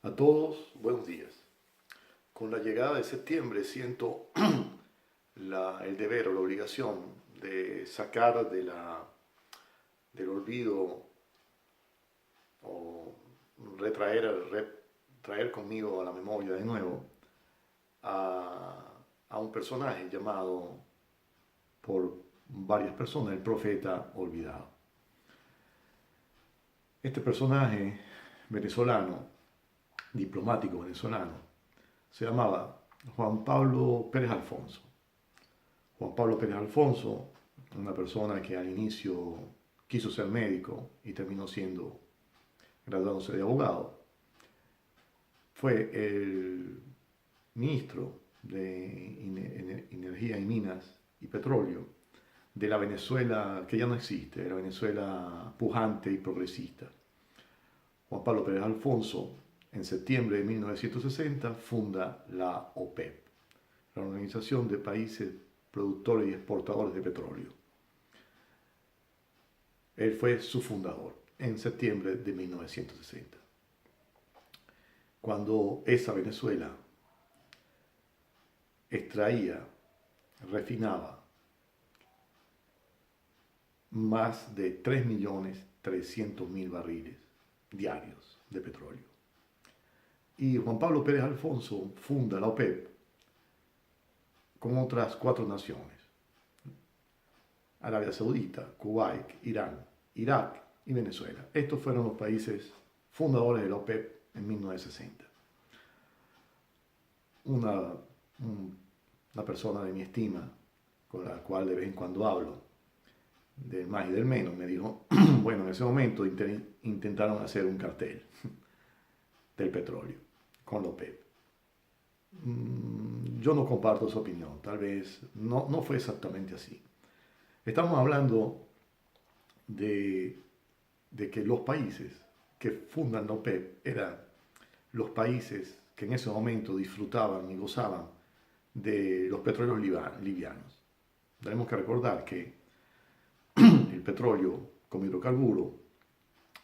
A todos, buenos días. Con la llegada de septiembre siento el deber o la obligación de sacar del olvido o traer conmigo a la memoria de nuevo a un personaje llamado por varias personas el profeta olvidado. Este personaje venezolano, diplomático venezolano, se llamaba Juan Pablo Pérez Alfonso. Juan Pablo Pérez Alfonso, una persona que al inicio quiso ser médico y terminó graduándose de abogado, fue el ministro de Energía y Minas y Petróleo de la Venezuela que ya no existe, de la Venezuela pujante y progresista. Juan Pablo Pérez Alfonso, en septiembre de 1960, funda la OPEP, la Organización de Países Productores y Exportadores de Petróleo. Él fue su fundador en septiembre de 1960. Cuando esa Venezuela extraía, refinaba más de 3.300.000 barriles diarios de petróleo. Y Juan Pablo Pérez Alfonso funda la OPEP con otras 4 naciones: Arabia Saudita, Kuwait, Irán, Irak y Venezuela. Estos fueron los países fundadores de la OPEP en 1960. Una persona de mi estima, con la cual de vez en cuando hablo, del más y del menos, me dijo, bueno, en ese momento intentaron hacer un cartel del petróleo con la OPEP. Yo no comparto su opinión, tal vez no fue exactamente así. Estamos hablando de que los países que fundan la OPEP eran los países que en ese momento disfrutaban y gozaban de los petróleos livianos. Tenemos que recordar que el petróleo como hidrocarburo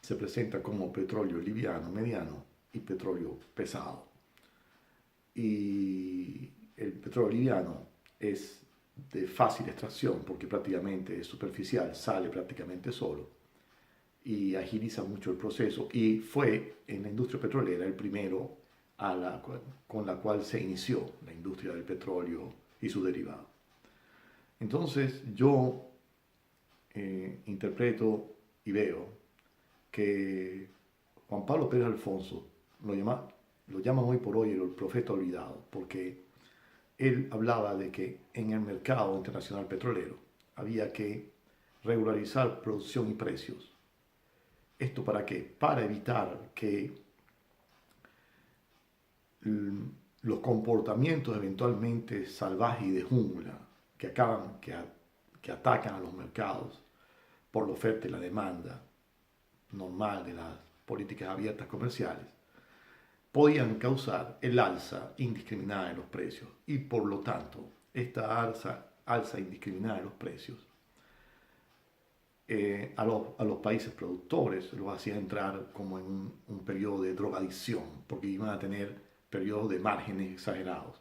se presenta como petróleo liviano, mediano y petróleo pesado. Y el petróleo liviano es de fácil extracción porque prácticamente es superficial, sale prácticamente solo y agiliza mucho el proceso, y fue en la industria petrolera el primero con la cual se inició la industria del petróleo y su derivado. Entonces yo interpreto y veo que Juan Pablo Pérez Alfonso lo llaman hoy por hoy el profeta olvidado, porque él hablaba de que en el mercado internacional petrolero había que regularizar producción y precios. ¿Esto para qué? Para evitar que los comportamientos eventualmente salvajes y de jungla que atacan a los mercados por la oferta y la demanda normal de las políticas abiertas comerciales, podían causar el alza indiscriminada de los precios, y por lo tanto esta alza indiscriminada de los precios a los países productores los hacía entrar como en un periodo de drogadicción, porque iban a tener periodos de márgenes exagerados,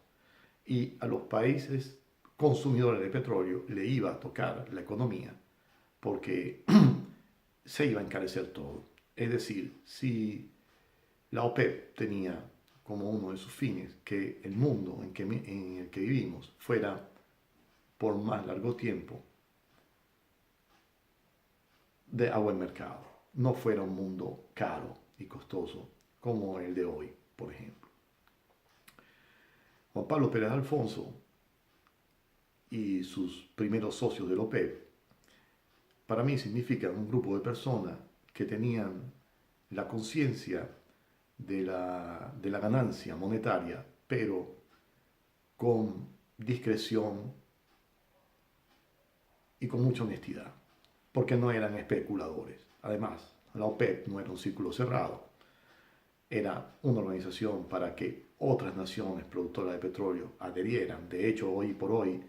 y a los países consumidores de petróleo le iba a tocar la economía porque se iba a encarecer todo. Es decir, si la OPEP tenía como uno de sus fines que el mundo en el que vivimos fuera por más largo tiempo de a buen mercado, no fuera un mundo caro y costoso como el de hoy, por ejemplo. Juan Pablo Pérez Alfonso y sus primeros socios de la OPEP, para mí significan un grupo de personas que tenían la conciencia de la ganancia monetaria, pero con discreción y con mucha honestidad, porque no eran especuladores. Además, la OPEP no era un círculo cerrado, era una organización para que otras naciones productoras de petróleo adherieran. De hecho, hoy por hoy,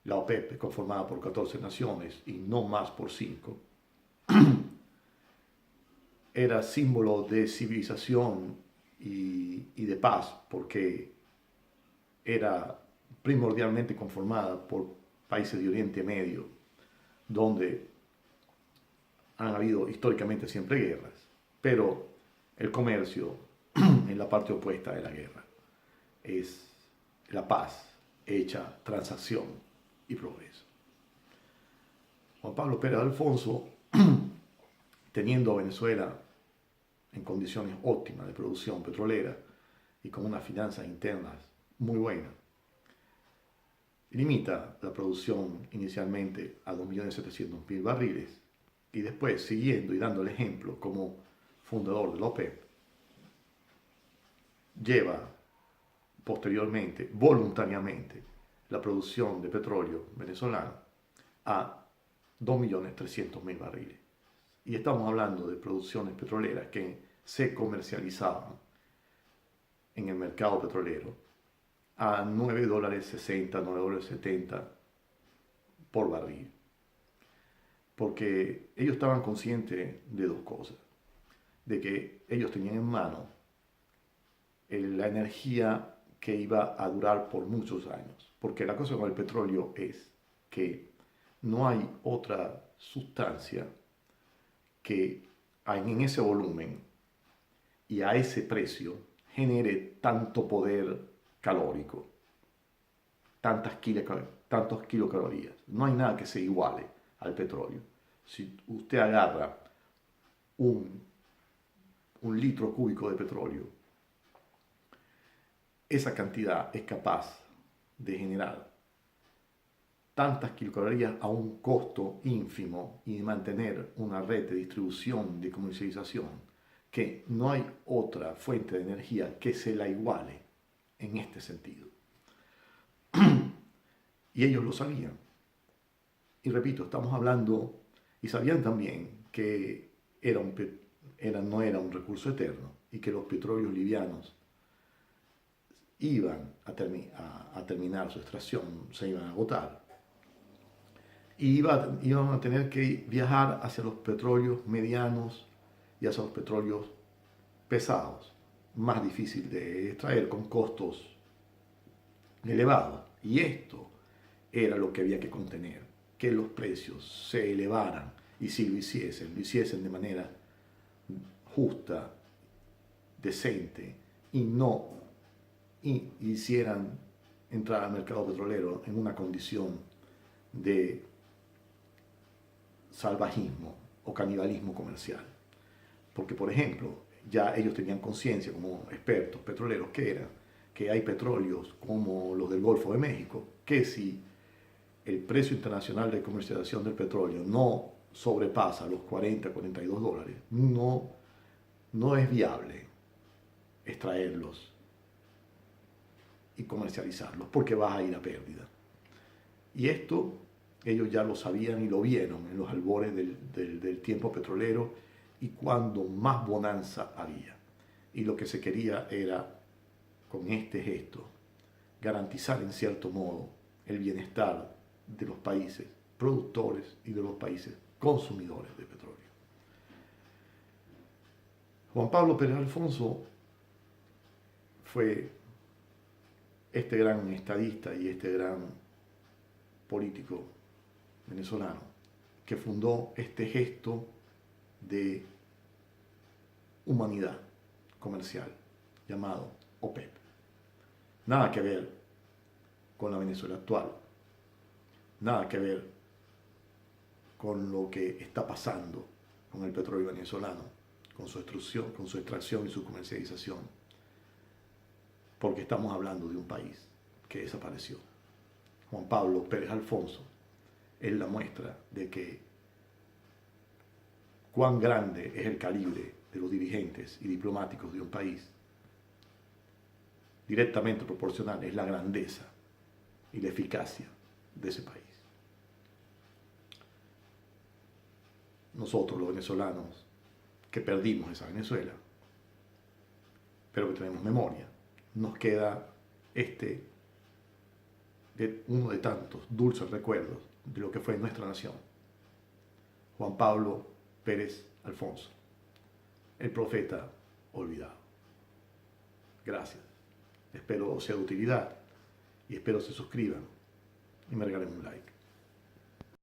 la OPEP es conformada por 14 naciones y no más por 5. Era símbolo de civilización y de paz, porque era primordialmente conformada por países de Oriente Medio, donde han habido históricamente siempre guerras, pero el comercio en la parte opuesta de la guerra es la paz hecha transacción y progreso. Juan Pablo Pérez Alfonso, teniendo a Venezuela en condiciones óptimas de producción petrolera y con unas finanzas internas muy buenas, limita la producción inicialmente a 2.700.000 barriles y después, siguiendo y dando el ejemplo como fundador de la OPEP, lleva posteriormente, voluntariamente, la producción de petróleo venezolano a 2.300.000 barriles. Y estamos hablando de producciones petroleras que se comercializaban en el mercado petrolero a $9.60, $9.70 por barril. Porque ellos estaban conscientes de dos cosas. De que ellos tenían en mano la energía que iba a durar por muchos años. Porque la cosa con el petróleo es que no hay otra sustancia que en ese volumen y a ese precio genere tanto poder calórico, tantos kilocalorías. No hay nada que se iguale al petróleo. Si usted agarra un litro cúbico de petróleo, esa cantidad es capaz de generar tantas kilocalorías a un costo ínfimo y de mantener una red de distribución, de comercialización, que no hay otra fuente de energía que se la iguale en este sentido. Y ellos lo sabían. Y repito, estamos hablando, y sabían también que no era un recurso eterno y que los petróleos livianos iban a terminar su extracción, se iban a agotar. Y iban a tener que viajar hacia los petróleos medianos y hacia los petróleos pesados, más difícil de extraer, con costos elevados. Y esto era lo que había que contener, que los precios se elevaran, y si lo hiciesen de manera justa, decente, y no hicieran entrar al mercado petrolero en una condición de salvajismo o canibalismo comercial. Porque, por ejemplo, ya ellos tenían conciencia como expertos petroleros que hay petróleos como los del Golfo de México, que si el precio internacional de comercialización del petróleo no sobrepasa los 40, 42 dólares, no es viable extraerlos y comercializarlos porque vas a ir a pérdida. Y esto ellos ya lo sabían y lo vieron en los albores del tiempo petrolero y cuando más bonanza había. Y lo que se quería era, con este gesto, garantizar en cierto modo el bienestar de los países productores y de los países consumidores de petróleo. Juan Pablo Pérez Alfonso fue este gran estadista y este gran político venezolano que fundó este gesto de humanidad comercial llamado OPEP. Nada que ver con la Venezuela actual, nada que ver con lo que está pasando con el petróleo venezolano, con su extracción y su comercialización, porque estamos hablando de un país que desapareció. Juan Pablo Pérez Alfonso es la muestra de que cuán grande es el calibre de los dirigentes y diplomáticos de un país. Directamente proporcional es la grandeza y la eficacia de ese país. Nosotros los venezolanos que perdimos esa Venezuela, pero que tenemos memoria, nos queda uno de tantos dulces recuerdos de lo que fue nuestra nación. Juan Pablo Pérez Alfonso, el profeta olvidado. Gracias. Espero sea de utilidad y espero se suscriban y me regalen un like.